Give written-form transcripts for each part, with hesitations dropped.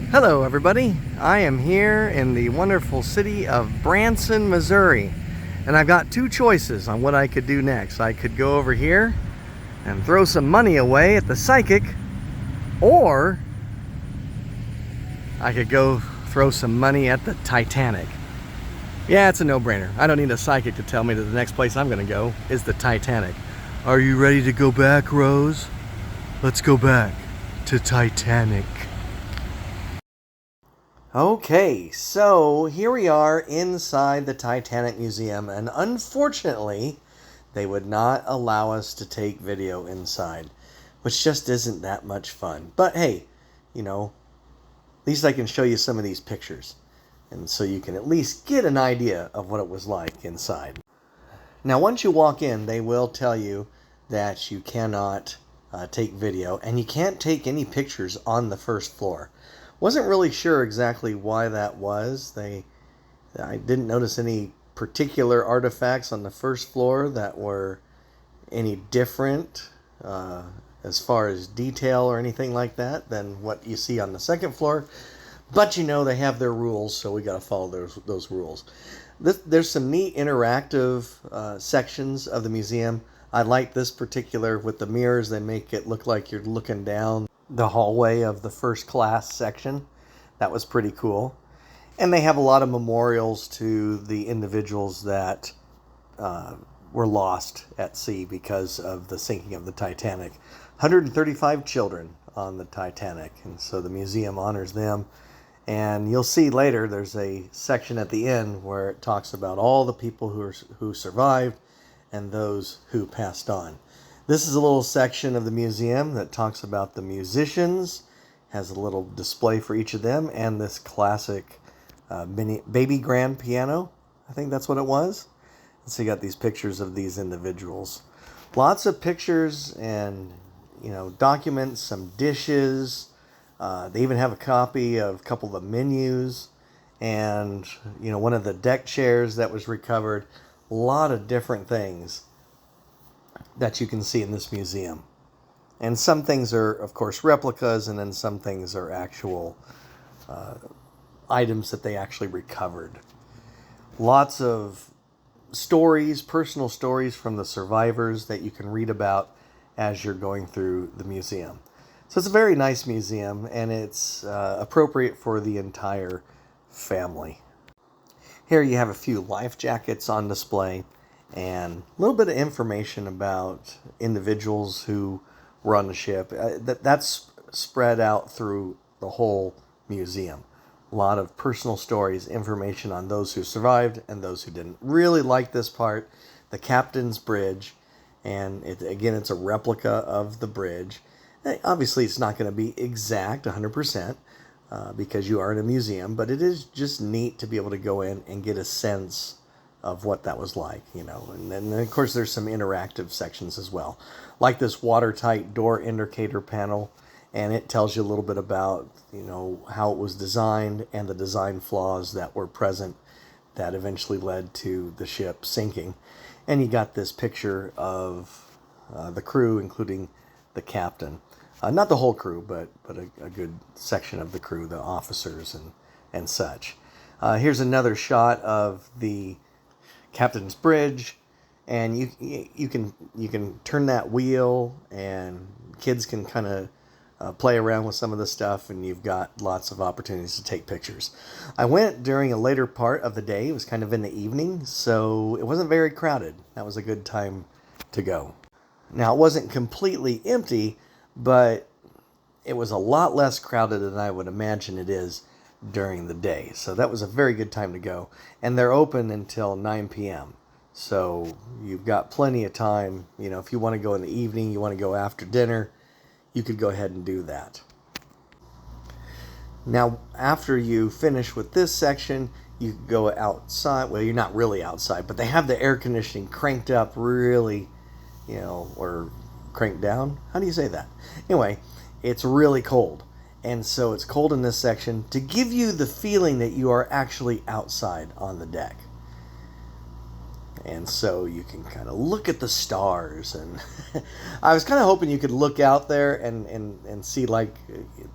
Hello everybody, I am here in the wonderful city of Branson, Missouri, and I've got two choices on what I could do next. I could go over here and throw some money away at the psychic, or I could go throw some money at the Titanic. Yeah, it's a no-brainer. I don't need a psychic to tell me that the next place I'm gonna go is the Titanic. Are you ready to go back, Rose? Let's go back to Titanic. Okay, so here we are inside the Titanic Museum, and unfortunately, they would not allow us to take video inside, which just isn't that much fun. But hey, at least I can show you some of these pictures, and so you can at least get an idea of what it was like inside. Now, once you walk in, they will tell you that you cannot take video, and you can't take any pictures on the first floor. Wasn't really sure exactly why that was. I didn't notice any particular artifacts on the first floor that were any different as far as detail or anything like that than what you see on the second floor. But they have their rules, so we got to follow those rules. There's some neat interactive sections of the museum. I like this particular with the mirrors. They make it look like you're looking down the hallway of the first class section. That was pretty cool. And they have a lot of memorials to the individuals that were lost at sea because of the sinking of the Titanic. 135 children on the Titanic, and so the museum honors them. And you'll see later there's a section at the end where it talks about all the people who survived and those who passed on. This is a little section of the museum that talks about the musicians, has a little display for each of them, and this classic mini baby grand piano. I think that's what it was. And so you got these pictures of these individuals. Lots of pictures and, documents, some dishes. They even have a copy of a couple of the menus and, one of the deck chairs that was recovered. A lot of different things that you can see in this museum. And some things are, of course, replicas, and then some things are actual items that they actually recovered. Lots of stories, personal stories from the survivors that you can read about as you're going through the museum. So it's a very nice museum, and it's appropriate for the entire family. Here you have a few life jackets on display, and a little bit of information about individuals who were on the ship. That's spread out through the whole museum. A lot of personal stories, information on those who survived and those who didn't. Really like this part, the captain's bridge, and it's a replica of the bridge. Obviously, it's not going to be exact 100% because you are in a museum, but it is just neat to be able to go in and get a sense of what that was like, And then, of course, there's some interactive sections as well, like this watertight door indicator panel, and it tells you a little bit about, how it was designed and the design flaws that were present that eventually led to the ship sinking. And you got this picture of the crew, including the captain. Not the whole crew, but a good section of the crew, the officers and such. Here's another shot of the captain's bridge, and you can turn that wheel, and kids can kind of play around with some of the stuff, and you've got lots of opportunities to take pictures. I went during a later part of the day. It was kind of in the evening, so it wasn't very crowded. That was a good time to go. Now, it wasn't completely empty, but it was a lot less crowded than I would imagine it is during the day. So that was a very good time to go. And they're open until 9 p.m. So you've got plenty of time. If you want to go in the evening, you want to go after dinner, you could go ahead and do that. Now, after you finish with this section, you can go outside. Well, you're not really outside, but they have the air conditioning cranked up really, or cranked down. How do you say that? Anyway, it's really cold. And so it's cold in this section to give you the feeling that you are actually outside on the deck. And so you can kind of look at the stars. And I was kind of hoping you could look out there and see like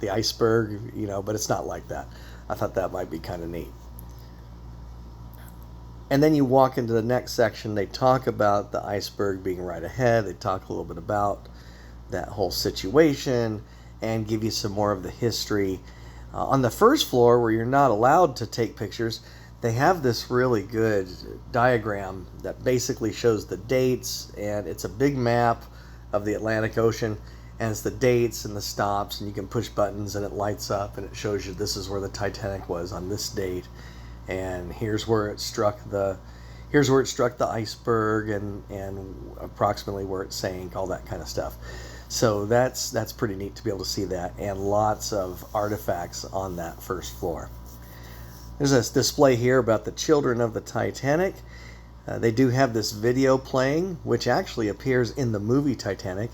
the iceberg, but it's not like that. I thought that might be kind of neat. And then you walk into the next section. They talk about the iceberg being right ahead. They talk a little bit about that whole situation and give you some more of the history. On the first floor, where you're not allowed to take pictures, they have this really good diagram that basically shows the dates, and it's a big map of the Atlantic Ocean, and it's the dates and the stops, and you can push buttons and it lights up and it shows you this is where the Titanic was on this date, and here's where it struck the iceberg, and approximately where it sank, all that kind of stuff. So that's pretty neat to be able to see that, and lots of artifacts on that first floor. There's a display here about the children of the Titanic. They do have this video playing, which actually appears in the movie Titanic.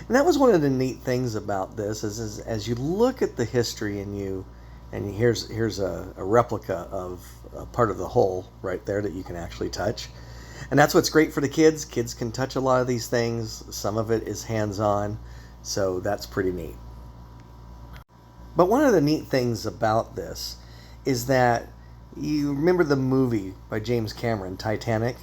And that was one of the neat things about this, is as you look at the history and here's a replica of a part of the hull right there that you can actually touch. And that's what's great for the kids. Kids can touch a lot of these things. Some of it is hands-on, so that's pretty neat. But one of the neat things about this is that you remember the movie by James Cameron, Titanic?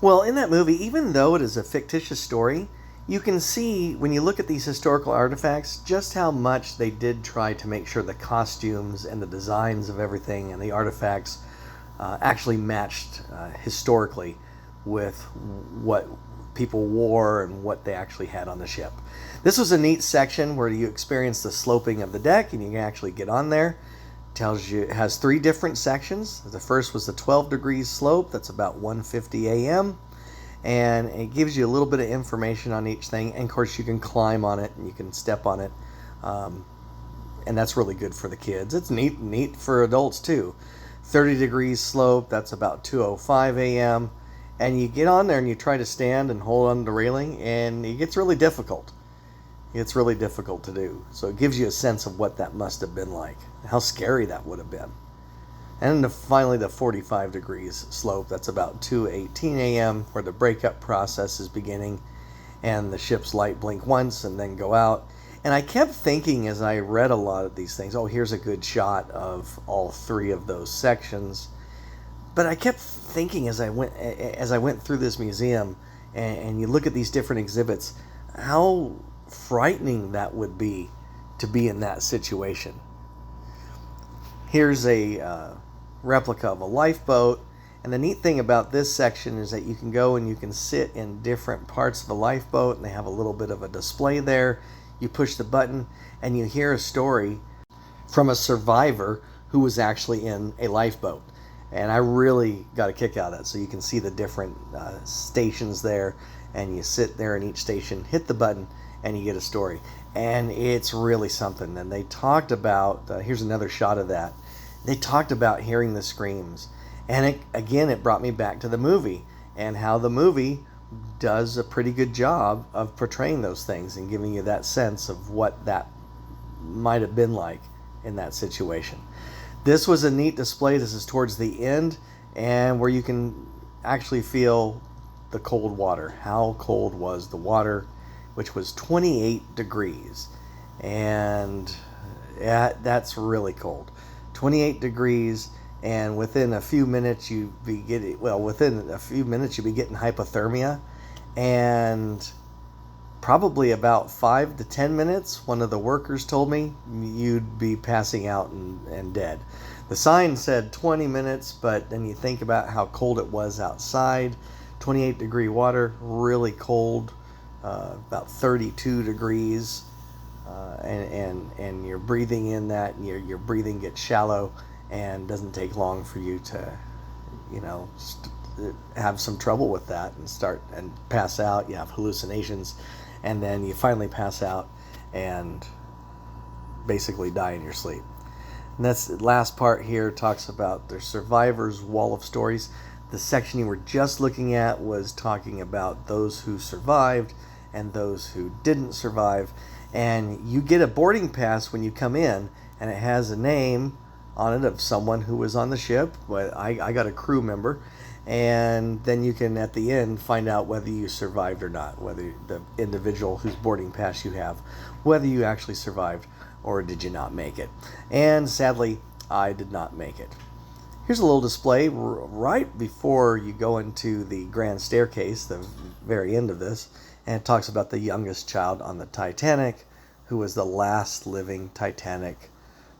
Well, in that movie, even though it is a fictitious story, you can see when you look at these historical artifacts just how much they did try to make sure the costumes and the designs of everything and the artifacts actually matched historically with what people wore and what they actually had on the ship. This was a neat section where you experience the sloping of the deck, and you can actually get on there. Tells you it has 3 different sections. The first was the 12 degrees slope. That's about 1:50 a.m. and it gives you a little bit of information on each thing, and of course you can climb on it and you can step on it, and that's really good for the kids. It's neat for adults too. 30 degrees slope, that's about 2:05 a.m. and you get on there and you try to stand and hold on the railing, and it gets really difficult. It's really difficult to do. So it gives you a sense of what that must have been like, how scary that would have been. And finally, the 45 degrees slope, that's about 2:18 a.m., where the breakup process is beginning, and the ship's light blink once and then go out. And I kept thinking as I read a lot of these things, oh, here's a good shot of all 3 of those sections. But I kept thinking as I went through this museum, and you look at these different exhibits, how frightening that would be to be in that situation. Here's a replica of a lifeboat, and the neat thing about this section is that you can go and you can sit in different parts of the lifeboat, and they have a little bit of a display there. You push the button and you hear a story from a survivor who was actually in a lifeboat, and I really got a kick out of that. So you can see the different stations there, and you sit there in each station, hit the button, and you get a story, and it's really something. And they talked about here's another shot of that. They talked about hearing the screams, and it brought me back to the movie, and how the movie does a pretty good job of portraying those things and giving you that sense of what that might have been like in that situation. This was a neat display. This is towards the end, and where you can actually feel the cold water. How cold was the water, which was 28 degrees. And that's really cold. 28 degrees, and within a few minutes you'd be getting hypothermia, and probably about 5 to 10 minutes, one of the workers told me, you'd be passing out and dead. The sign said 20 minutes, but then you think about how cold it was outside. 28 degree water, really cold. About 32 degrees, and you're breathing in that, and your breathing gets shallow, and doesn't take long for you to have some trouble with that and start and pass out. You have hallucinations, and then you finally pass out and basically die in your sleep. And that's the last part here. Talks about the survivors' wall of stories. The section you were just looking at was talking about those who survived and those who didn't survive. And you get a boarding pass when you come in, and it has a name on it of someone who was on the ship. But I got a crew member, and then you can at the end find out whether you survived or not, whether the individual whose boarding pass you have, whether you actually survived or did you not make it. And sadly, I did not make it. Here's a little display right before you go into the grand staircase, the very end of this, and it talks about the youngest child on the Titanic, who was the last living Titanic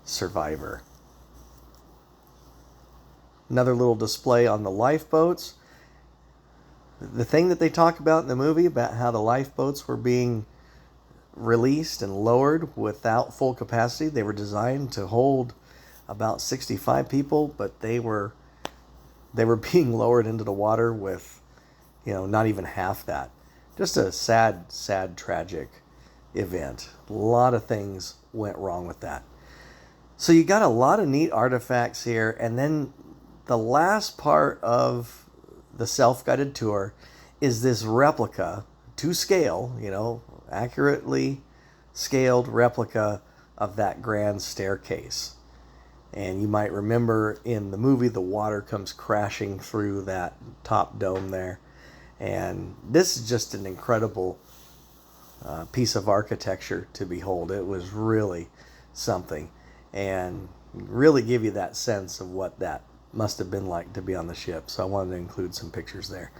survivor. Another little display on the lifeboats. The thing that they talk about in the movie about how the lifeboats were being released and lowered without full capacity. They were designed to hold about 65 people, but they were being lowered into the water with, not even half that. Just a sad, tragic event. A lot of things went wrong with that. So you got a lot of neat artifacts here, and then the last part of the self-guided tour is this replica to scale, accurately scaled replica of that grand staircase. And you might remember in the movie, the water comes crashing through that top dome there. And this is just an incredible piece of architecture to behold. It was really something, and really give you that sense of what that must have been like to be on the ship. So I wanted to include some pictures there.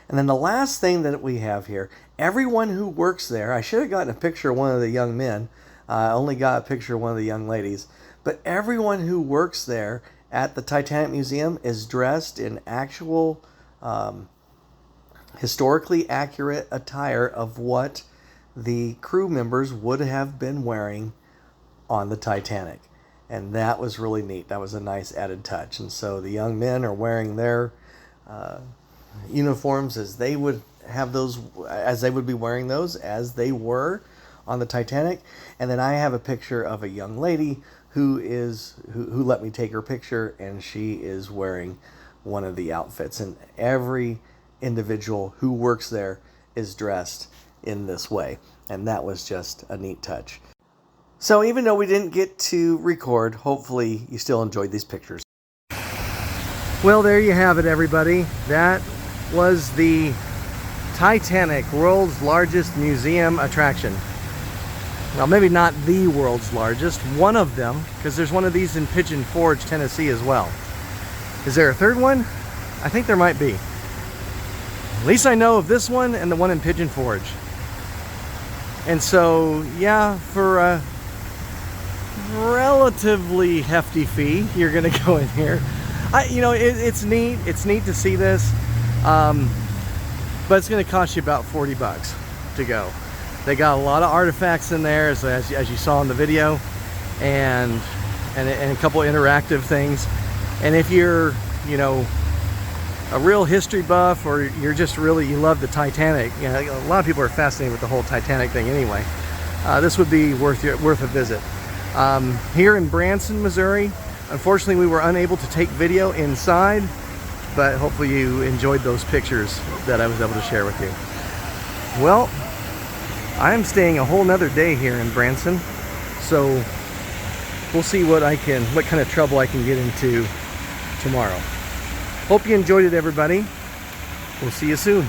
And then the last thing that we have here, everyone who works there, I should have gotten a picture of one of the young men. I only got a picture of one of the young ladies. But everyone who works there at the Titanic Museum is dressed in actual historically accurate attire of what the crew members would have been wearing on the Titanic. And that was really neat. That was a nice added touch. And so the young men are wearing their uniforms as they would be wearing those as they were on the Titanic. And then I have a picture of a young lady who let me take her picture, and she is wearing one of the outfits. And every individual who works there is dressed in this way. And that was just a neat touch. So even though we didn't get to record, hopefully you still enjoyed these pictures. Well, there you have it, everybody. That was the Titanic, world's largest museum attraction. Well, maybe not the world's largest, one of them, because there's one of these in Pigeon Forge, Tennessee as well. Is there a third one? I think there might be. At least I know of this one and the one in Pigeon Forge. And so, yeah, for a relatively hefty fee, you're gonna go in here. It's neat. It's neat to see this, but it's gonna cost you about 40 bucks to go. They got a lot of artifacts in there, as you saw in the video, and a couple interactive things. And if you're, a real history buff, or you're just you love the Titanic, a lot of people are fascinated with the whole Titanic thing anyway. This would be worth a visit. Here in Branson, Missouri, unfortunately we were unable to take video inside, but hopefully you enjoyed those pictures that I was able to share with you. Well, I'm staying a whole nother day here in Branson, so we'll see what kind of trouble I can get into tomorrow. Hope you enjoyed it, everybody. We'll see you soon.